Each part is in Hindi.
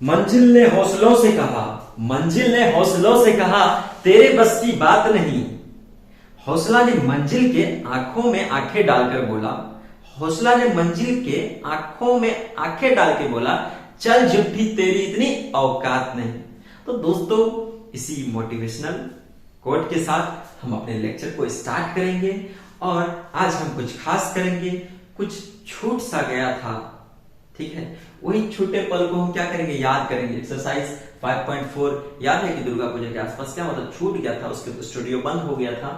मंजिल ने हौसलों से कहा, मंजिल ने हौसलों से कहा, तेरे बस की बात नहीं। हौसला ने मंजिल के आंखों में आंखें डालकर बोला, हौसला ने मंजिल के आंखों में आंखें डाल के बोला, चल झुट्ठी तेरी इतनी औकात नहीं। तो दोस्तों, इसी मोटिवेशनल कोट के साथ हम अपने लेक्चर को स्टार्ट करेंगे और आज हम कुछ खास करेंगे। कुछ छूट सा गया था, ठीक है, वही छूटे पल को हम क्या करेंगे, याद करेंगे। एक्सरसाइज 5.4 याद है कि दुर्गा पूजा के आसपास क्या मतलब छूट गया था, उसके स्टूडियो बंद हो गया था।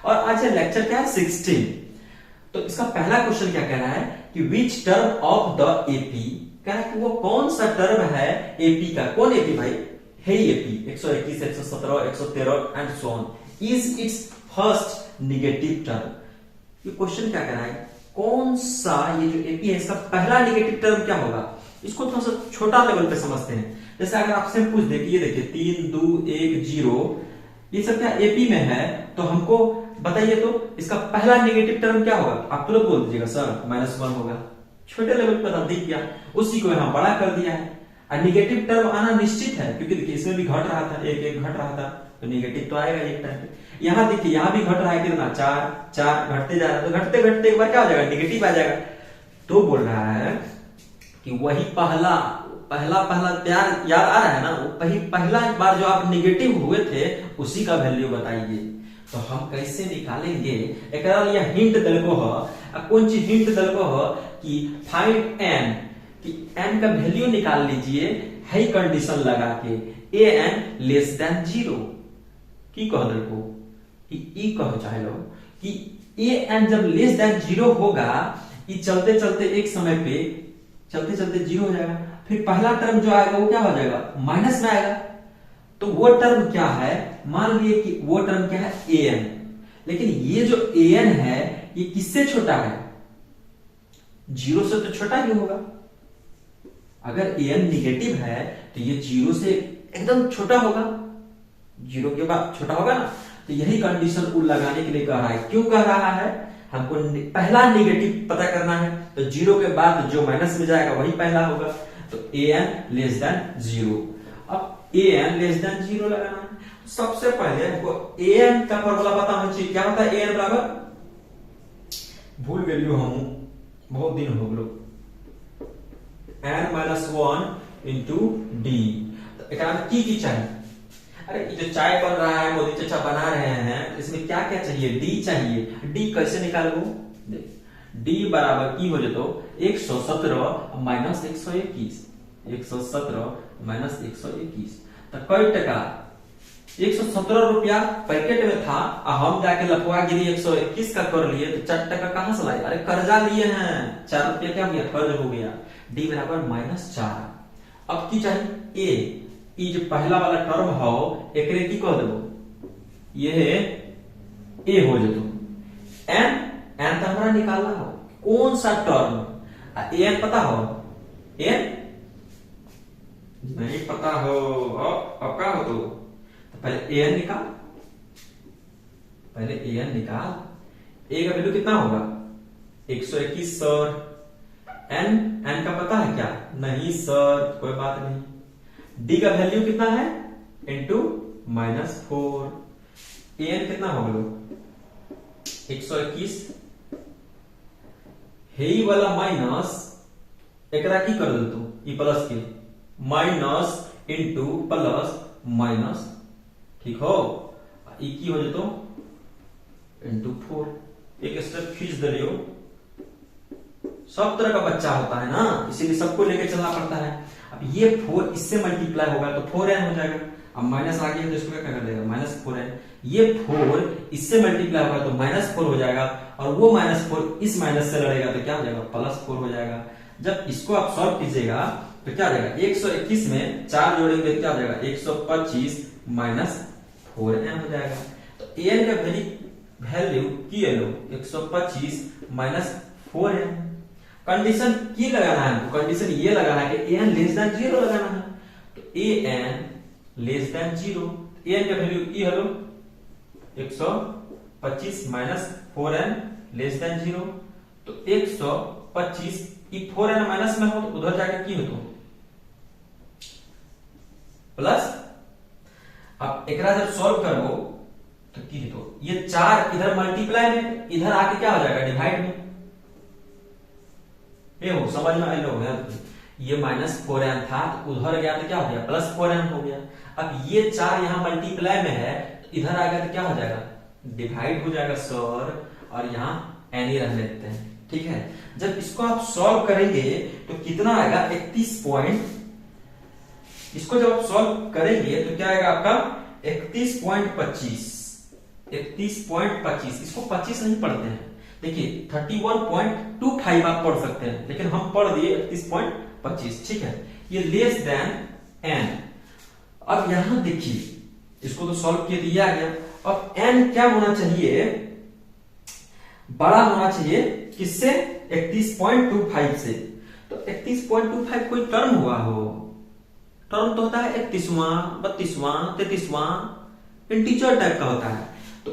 और आज लेक्चर क्या है 16। तो इसका पहला क्वेश्चन क्या कह रहा है कि which term of the AP, कह रहा है कि वो कौन सा टर्म है एपी का। कौन एपी भाई? है AP 121, 117, 113 and so on is it's first negative term. ये क्वेश्चन क्या कह रहा है, कौन सा ये जो एपी है इसका पहला नेगेटिव टर्म क्या होगा। इसको थोड़ा सा छोटा लेवल पे समझते हैं। जैसे अगर आपसे पूछ दे कि ये देखिए 3, 2, 1, 0 ये सब क्या एपी में है, तो हमको बताइए तो इसका पहला नेगेटिव टर्म क्या होगा। आप तुरंत बोल दीजिएगा सर -1 होगा। छोटे लेवल पर हम दिख गया, उसी को यहां बड़ा कर दिया है। और नेगेटिव टर्म आना निश्चित है क्योंकि देखिए इसमें भी घट रहा था, एक घट रहा था, तो नेगेटिव तो आएगा एक टाइम पे। यहाँ देखिए यहाँ भी घट रहा है कितना, 4 घटते जा रहा है, तो घटते घटते एक बार क्या हो जाएगा, नेगेटिव आ जाएगा। तो बोल रहा है कि वही पहला प्यार याद आ रहा है ना, वही पहला बार जो आप नेगेटिव हुए थे उसी का वैल्यू बताइए। तो हम कैसे निकालेंगे, एक हिंट दल को कौन चीज हिंट दल को कि फाइंड एन, कि एन का वैल्यू निकाल लीजिए है कंडीशन लगा के ए एन लेस देन 0 की कह दल को ई कहो चाहे लो कि ए एन जब लेस देन 0 होगा, ये चलते चलते एक समय पे चलते चलते 0 हो जाएगा। फिर पहला टर्म जो आएगा वो क्या हो जाएगा, माइनस में आएगा। तो वो टर्म क्या है, मान लिए कि वो टर्म क्या है ए एन। लेकिन ये जो ए एन है ये किससे छोटा है, 0 से तो छोटा ही होगा। अगर ए एन निगेटिव है तो ये 0 से एकदम छोटा होगा, 0 के बाद छोटा होगा ना। तो यही कंडीशन को लगाने के लिए कह रहा है। क्यों कह रहा है, हमको पहला नेगेटिव पता करना है, तो 0 के बाद जो माइनस में जाएगा वही पहला होगा। तो ए एन लेस देन 0। अब ए एन लेस देन 0 लगाना है। सबसे पहले हमको ए एन का फॉर्मूला पता होना चाहिए। क्या होता है ए एन बराबर, भूल गए हम, बहुत दिन हो गए, n-1 इंटू डी। की चाहिए, अरे ये जो चाय बन रहा है, मोदी चाचा बना रहे हैं, इसमें क्या क्या चाहिए, डी चाहिए। डी कैसे निकालो, डी बराबर की हो जाए तो 117 माइनस 121, 117 माइनस 121। तो कई टका, 117 रुपया पैकेट में था, हम जाके लफवा गिरी 121 का कर लिए, तो 4 टका कहां से लाए, अरे कर्जा लिए हैं, 4 रुपया क्या हो गया, कर्ज हो गया। डी बराबर -4। अब की चाहिए ए, ये जो पहला वाला टर्म हो एकरे की कह दो, ये ए हो जातो। एन तो हमारा निकालना हो कौन सा टर्म, एन पता हो, एन नहीं पता हो, अब क्या हो तो पहले एन निकाल, पहले एन निकाल। ए का वैल्यू कितना होगा 121 सर। एन का पता है क्या, नहीं सर, कोई बात नहीं। डी का वैल्यू कितना है, इंटू -4। एन कितना हो गया 121, हे वाला माइनस एकरा की कर दो तो ई प्लस के, माइनस इंटू प्लस माइनस, ठीक हो, ई की हो जाए तो इंटू 4। एक स्टेप खींच दे लियो। सब तरह का बच्चा होता है ना, इसीलिए सबको लेके चलना पड़ता है। अब ये 4 इससे मल्टीप्लाई होगा तो 4n हो जाएगा। अब माइनस आ गया तो इसको क्या कर देगा, -4n। ये 4 इससे मल्टीप्लाई होगा तो -4 हो जाएगा, और वो -4 इस माइनस से लड़ेगा तो क्या हो जाएगा, +4 हो जाएगा। जब इसको आप सॉल्व कीजिएगा तो क्या हो जाएगा, 121 में 4 जोड़ेंगे तो क्या हो जाएगा, 125 -4n हो जाएगा। तो an का वैल्यू की है लो 125 -4n। कंडीशन की लगाना है, कंडीशन ये लगाना है कि an लेस देन 0 लगाना है। तो an लेस देन 0, an का वैल्यू की है लो 125 -4n लेस देन 0। तो 125 4n माइनस में हो तो उधर जाके की हो तो प्लस, अब एकरा जब सॉल्व करो तो की तो ये 4 इधर मल्टीप्लाई में, इधर आके क्या हो जाएगा डिवाइड में। ये हो समझ में आया हो गया। ये -4n था तो उधर गया तो क्या हो गया +4n हो गया। अब ये 4 यहाँ मल्टीप्लाई में है तो इधर आ गया तो क्या हो जाएगा डिवाइड हो जाएगा सर, और यहाँ n ही रह लेते हैं। ठीक है, जब इसको आप सॉल्व करेंगे तो कितना आएगा 31 पॉइंट, इसको जब आप सॉल्व करेंगे तो क्या आएगा आपका 31.25, 31.25। इसको 25 नहीं पढ़ते हैं, देखिए 31.25 आप पढ़ सकते हैं, लेकिन हम पढ़ दिए 31.25। ठीक है, ये लेस देन n। अब यहां देखिए इसको तो सॉल्व किए दिया गया। अब n क्या होना चाहिए, बड़ा होना चाहिए किससे 31.25 से। तो 31.25 कोई टर्म हुआ हो, टर्म तो होता है 31वां 32वां 33वां, इंटीजर टाइप का होता है। तो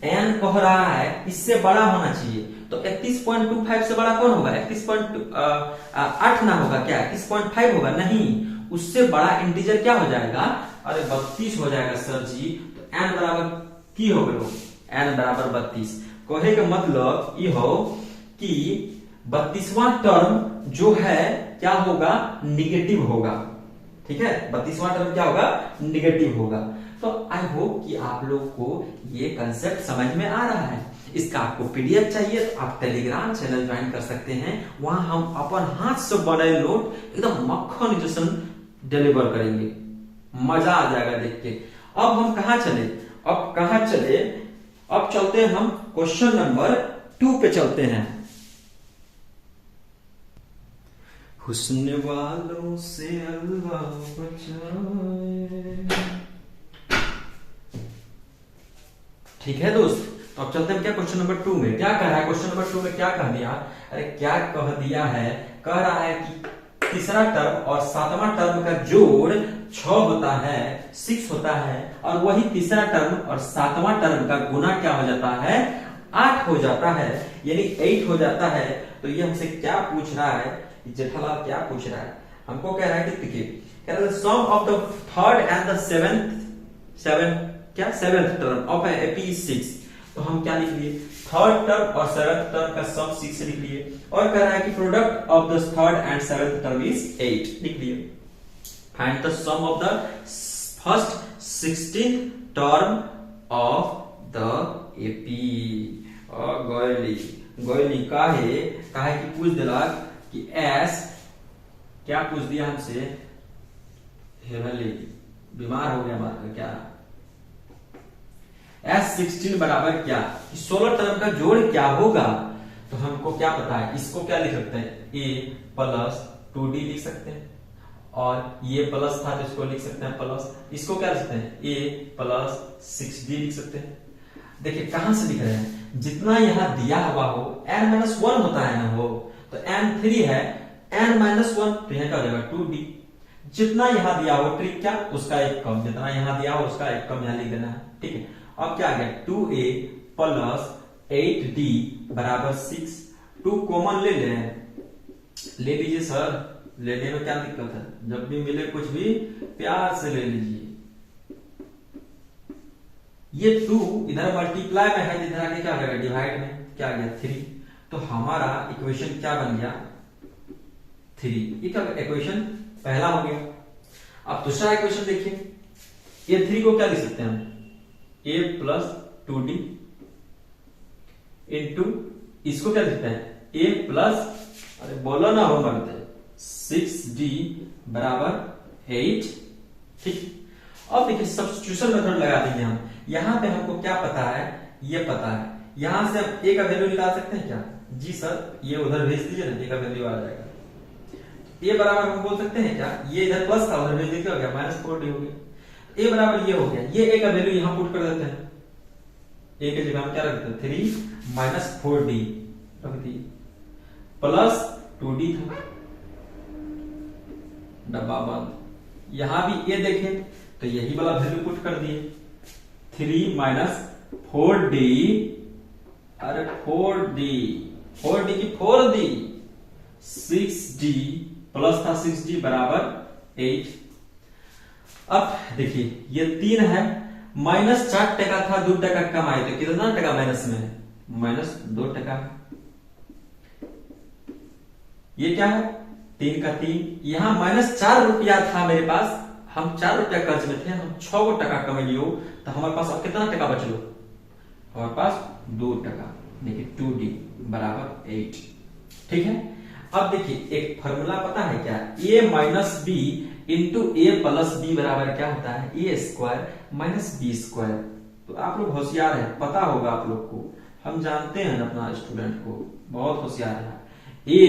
n कह रहा है इससे बड़ा होना चाहिए, तो 31.25 से बड़ा कौन होगा 31.8 ना होगा क्या 31.5 होगा, नहीं, उससे बड़ा इंटीजर क्या हो जाएगा, अरे 32 हो जाएगा सर जी। तो n बराबर की हो गए, n बराबर 32। कहे का मतलब ये हो कि 32वां टर्म जो है क्या होगा निगेटिव होगा। ठीक है, 32वां टर्म क्या होगा निगेटिव होगा। तो आई होप कि आप लोग को ये कंसेप्ट समझ में आ रहा है। इसका आपको पीडीएफ चाहिए तो आप टेलीग्राम चैनल ज्वाइन कर सकते हैं, वहां हम अपन हाथ से बने नोट एकदम मक्खन जैसा डिलीवर करेंगे, मजा आ जाएगा देख के। अब हम कहा चले, अब चलते हैं हम क्वेश्चन नंबर 2 पे चलते हैं। हुस्न वालों से अल्लाह बचाए। ठीक है दोस्त, तो अब चलते हैं क्या क्वेश्चन नंबर 2 में क्या कह रहा है। क्वेश्चन नंबर 2 में क्या कह दिया, अरे क्या कह दिया है, कह रहा है कि तीसरा टर्म और 7वां टर्म का जोड़ 6 होता है 6 होता है, और वही तीसरा टर्म और 7वां टर्म का गुना क्या हो जाता है 8 हो जाता है, यानी 8 हो जाता है। तो ये हमसे क्या पूछ रहा है, जेठालाल क्या पूछ रहा है, हमको कह रहा है कि देखिए कह रहा है sum of the third and the seventh term of AP is 6। तो हम क्या लिख लिए, थर्ड टर्म और सेवेंथ टर्म का सम 6 लिख लिए, और कह रहा है कि product of the third and seventh term is 8 लिख लिए। Find the sum of the first 16th term of the AP. और गोयली काहे कि पूछ दिला कि एस क्या पूछ दिया हमसे, हेवनली बीमार हो गया मार क्या, S16 बराबर क्या, 16 टर्म का जोड़ क्या होगा। तो हमको क्या पता है, इसको क्या लिख सकते हैं a प्लस 2d लिख सकते हैं, और ये प्लस था तो इसको लिख सकते हैं प्लस, इसको क्या लिख सकते हैं a प्लस 6d लिख सकते हैं। देखिए कहां से लिख रहे हैं, जितना यहां दिया हुआ हो n-1 होता है ना हो, तो n3 है n-1 तो यहां क्या हो जाएगा 2d। जितना यहां दिया हो ट्रिक क्या, उसका एक कम, जितना यहां दिया हो उसका एक कम यहां लिख देना है। ठीक है, अब क्या आ गया 2a प्लस 8d बराबर 6। 2 कॉमन ले ले लीजिए सर, लेने में क्या दिक्कत है, जब भी मिले कुछ भी प्यार से ले लीजिए। ये 2 इधर मल्टीप्लाई में है, इधर आके क्या हो जाएगा डिवाइड में, क्या आ गया 3। तो हमारा इक्वेशन क्या बन गया 3। ये क्या इक्वेशन पहला हो गया। अब दूसरा इक्वेशन देखिए, ये 3 को क्या लिख सकते हैं हम a प्लस 2d इंटू, इसको क्या लिखते हैं a प्लस, अरे बोलो ना हो मरते 6d बराबर 8। ठीक, अब देखिए सब्स्टिट्यूशन मेथड लगा देंगे हम। यहां पे हमको क्या पता है, ये पता है, यहां से हम a का वैल्यू निकाल सकते हैं क्या, जी सर, ये उधर भेज दीजिए ना, a का वैल्यू आ जाएगा। a बराबर हम बोल सकते हैं क्या, ये इधर प्लस था उधर भेज दीजिए, हो गया -4d हो गया। a बराबर ये हो गया, ये a का वैल्यू यहां पुट कर देते हैं, a की जगह हम क्या रखते हैं 3 माइनस 4d रख दिए, प्लस 2d था, डब्बा बंद। यहां भी a देखें तो यही वाला वैल्यू पुट कर दिए, 3 माइनस 4d, अरे 4d की 4d, 6d प्लस था 6d बराबर 8। अब देखिए ये 3 है, -4 टका था, 2 टका कम आए तो कितना टका माइनस में है, -2 टका। ये क्या है, 3 का 3, यहां -4 रुपया था मेरे पास, हम 4 रुपया कर्ज में थे, हम 6 टका कमेलियो, तो हमारे पास अब कितना टका बचलो, हमारे पास 2 टका। देखिए 2D बराबर 8। ठीक है, अब देखिए एक फॉर्मूला पता है क्या, a minus B into A plus B बराबर क्या होता है, A square minus B square. तो आप लोग होशियार है, पता होगा आप लोग को, हम जानते हैं अपना स्टूडेंट को, बहुत होशियार है। a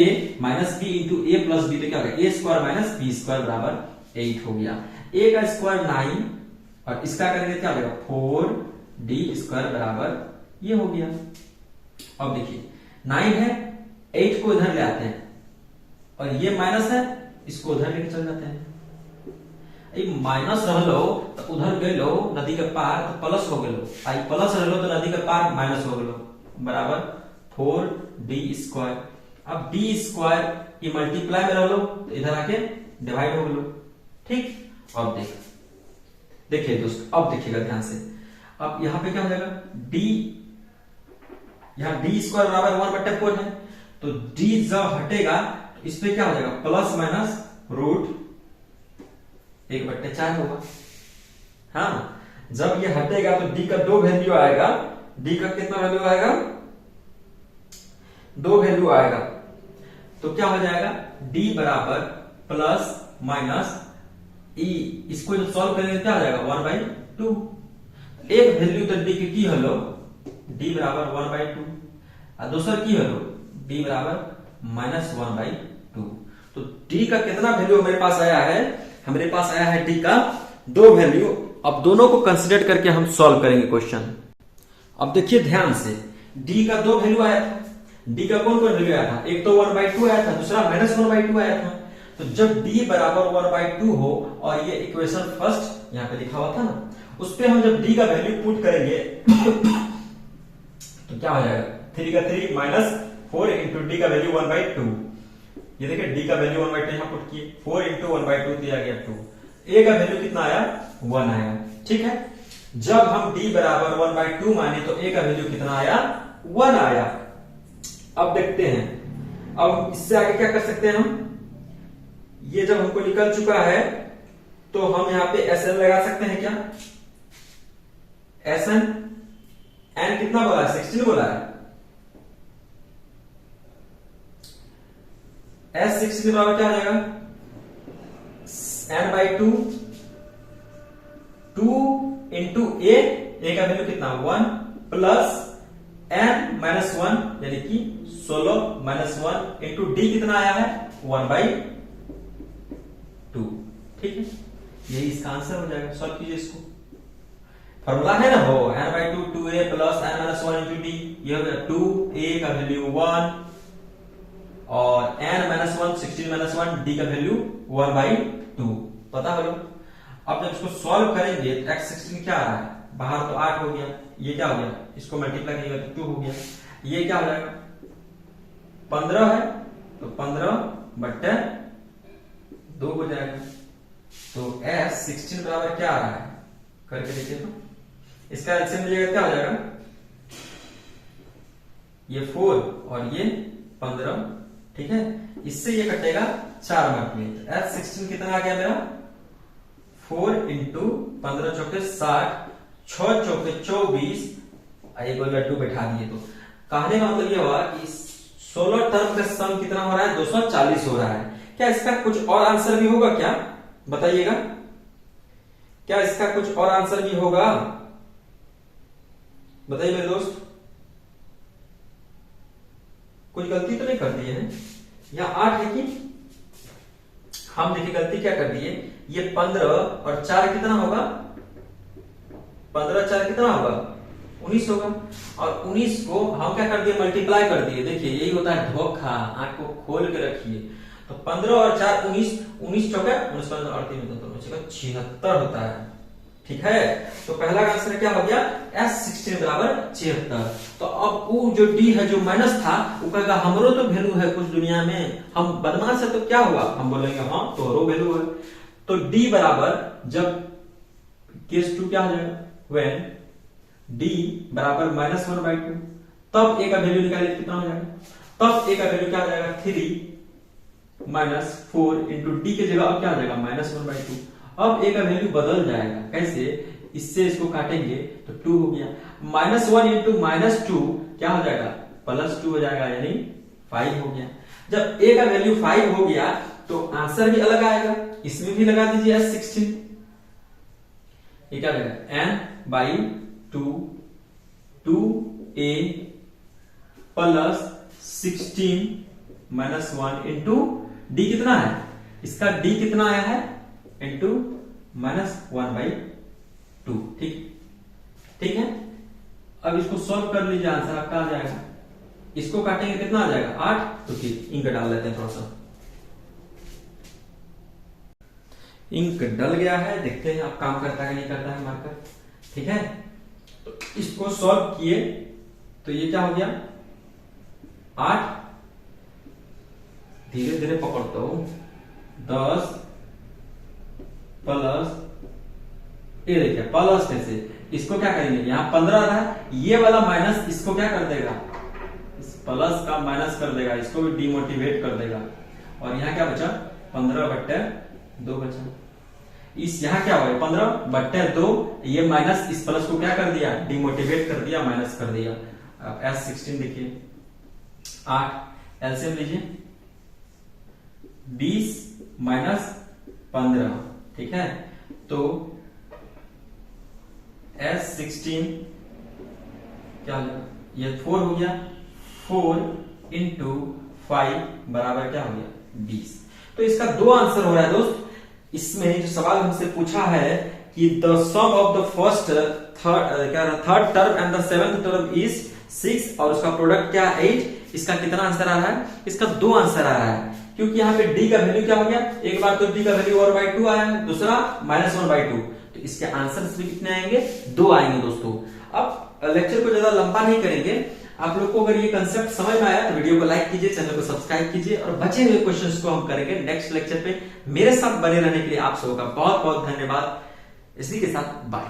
minus B into A plus B तो क्या होगा, A square minus B square बराबर 8 हो गया। a का स्क्वायर 9 और इसका करेंगे क्या हो जाएगा 4d स्क्वायर बराबर ये हो गया। अब देखिए 9 है, 8 को इधर ले आते हैं और ये माइनस है, इसको उधर लेके चल जाते हैं। माइनस रह लो तो उधर गए लो नदी के पार तो प्लस हो गए, आई प्लस रह लो तो नदी के पार माइनस हो गए बराबर 4d स्क्वायर। अब d स्क्वायर ये मल्टीप्लाई में रह लो तो इधर आके डिवाइड हो गए। ठीक, अब देखिए दोस्त, अब देखिएगा ध्यान से, अब यहां पे क्या हो जाएगा d, यहां d स्क्वायर बराबर 1/4 है, तो d जब हटेगा तो इस पे क्या हो जाएगा प्लस माइनस रूट 1/4 होगा। हाँ, जब ये हटेगा तो d का 2 वैल्यू आएगा, d का कितना वैल्यू आएगा, 2 वैल्यू आएगा, तो क्या हो जाएगा d बराबर प्लस माइनस e, इसको जो सॉल्व करेंगे क्या हो जाएगा 1/2। एक वैल्यू तो d की हलो d बराबर 1/2 और दूसर की हलो d बराबर -1/2। तो d का कितना वैल्यू मेरे पास आया है, हमारे पास आया है d का 2 वैल्यू। अब दोनों को कंसीडर करके हम सॉल्व करेंगे क्वेश्चन। अब देखिए ध्यान से, d का 2 वैल्यू आया था, d का कौन कौन वैल्यू आया था, एक तो 1/2 आया था, दूसरा -1/2 आया था। तो जब d बराबर 1/2 हो और ये इक्वेशन फर्स्ट यहाँ पे लिखा हुआ था ना, उस पे हम जब d का वैल्यू पुट करेंगे तो क्या हो जाएगा 3 का 3 -4 इंटू डी का वैल्यू 1/2। ये देखिए d का वैल्यू 1/2 यहां पुट किए, 4 इंटू 1/2 दिया गया 2, a का वैल्यू कितना आया 1 आया। ठीक है, जब हम d बराबर 1/2 माने तो a का वैल्यू कितना आया 1 आया। अब देखते हैं, अब इससे आगे क्या कर सकते हैं हम, ये जब हमको निकल चुका है तो हम यहां पे SN लगा सकते हैं क्या, SN n कितना बोला है 16 बोला है, S16 बराबर क्या हो जाएगा n/2 2 इंटू a का वैल्यू कितना 1 प्लस n-1 यानी कि 16 -1 इंटू d कितना आया है 1/2। ठीक है, यही इसका आंसर हो जाएगा। सॉल्व कीजिए इसको, फॉर्मूला है ना वो n/2 2a plus n-1 into d, ये हो गया 2a का वैल्यू 1 और n-1 16 -1 d का वैल्यू 1/2 पता हो। अब जब इसको सॉल्व करेंगे तो x16 क्या आ रहा है, बाहर तो 8 हो गया, ये क्या हो गया, इसको मल्टीप्लाई करिएगा तो 2 हो गया, ये क्या हो जाएगा 15 है तो 15/2 हो जाएगा। तो S16 बराबर क्या आ रहा है, करके देखिए तो इसका एलसीएम लीजिएगा क्या हो जाएगा, ये 4 और ये 15। ठीक है, इससे ये कटेगा 4 मार्क में, तो S16 कितना आ गया मेरा 4 इंटू 15 चौके 60, 6 चौके 24, एक लड्डू बैठा दिए। तो कहने का मतलब ये हुआ कि 16 टर्म का सम कितना हो रहा है 240 हो रहा है। क्या इसका कुछ और आंसर भी होगा क्या, बताइएगा, क्या इसका कुछ और आंसर भी होगा, बताइए मेरे दोस्त, कुछ गलती तो नहीं कर दी है, यहां 8 है कि हम देखिए गलती क्या कर दिए, ये 15 और 4 कितना होगा, 15 4 कितना होगा 19 होगा, और 19 को हम क्या कर दिए मल्टीप्लाई कर दिए। देखिए यही होता है धोखा, आंख को खोल के रखिए। तो 15 और 4 19, 19 चौका 76 होता है। ठीक है, तो पहला आंसर क्या हो गया S16 बराबर 76। तो अब वो जो D है जो माइनस था वो कहेगा हमरो तो वैल्यू है कुछ दुनिया में, हम बदमाश है तो क्या हुआ, हम बोलेंगे हाँ तोरो वैल्यू है। तो d बराबर जब केस 2 क्या हो जाएगा, व्हेन d बराबर -1/2, तब a का वैल्यू निकालिए कितना हो जाएगा, तब a का वैल्यू क्या हो जाएगा 3 -4 इंटू डी की जगह अब क्या हो जाएगा -1/2। अब a का वैल्यू बदल जाएगा, कैसे, इससे इसको काटेंगे तो 2 हो गया, -1 इंटू -2 क्या हो जाएगा +2 हो जाएगा, यानी 5 हो गया। जब a का वैल्यू 5 हो गया तो आंसर भी अलग आएगा, इसमें भी लगा दीजिए S16, ये क्या लगेगा n/2 2a plus 16 -1 into D कितना है, इसका d कितना आया है इंटू -1/2। ठीक है। अब इसको सॉल्व कर लीजिए, आंसर आपका आ जाएगा। इसको काटेंगे कितना आ जाएगा 8, तो फिर इंक डाल लेते हैं थोड़ा सा। इंक डल गया है, देखते हैं अब काम करता है कि नहीं करता है मार्कर। ठीक है, तो इसको सॉल्व किए तो ये क्या हो गया 8, धीरे धीरे पकड़ता हूं, 10 प्लस, ये देखिए प्लस कैसे, इसको क्या करेंगे, यहां 15 रहा है, ये वाला माइनस इसको क्या कर देगा, इस प्लस का माइनस कर देगा, इसको भी डिमोटिवेट कर देगा। और यहां क्या बचा 15/2 बचा। इस यहां क्या हुआ 15/2, ये माइनस इस प्लस को क्या कर दिया, डिमोटिवेट कर दिया, माइनस कर दिया। अब S16 देखिए 8 एलसीएम लीजिए, 20 माइनस 15, ठीक है, तो S16 क्या हो गया, ये 4 हो गया, 4 इंटू 5 बराबर क्या हो गया 20। तो इसका 2 आंसर हो रहा है दोस्त। इसमें जो सवाल हमसे पूछा है कि the sum of the first third term and the seventh term is 6 और उसका प्रोडक्ट क्या 8, इसका कितना आंसर आ रहा है, इसका 2 आंसर आ रहा है, क्योंकि यहाँ पे d का वैल्यू क्या हो गया, एक बार तो d का वैल्यू 1/2 आया है, दूसरा -1/2, तो इसके आंसर भी कितने आएंगे 2 आएंगे दोस्तों। अब लेक्चर को ज्यादा लंबा नहीं करेंगे, आप लोग को अगर ये कंसेप्ट समझ में आया तो वीडियो को लाइक कीजिए, चैनल को सब्सक्राइब कीजिए, और बचे हुए क्वेश्चंस को हम करेंगे नेक्स्ट लेक्चर पे। मेरे साथ बने रहने के लिए आप सबका बहुत बहुत धन्यवाद। इसी के साथ बाय।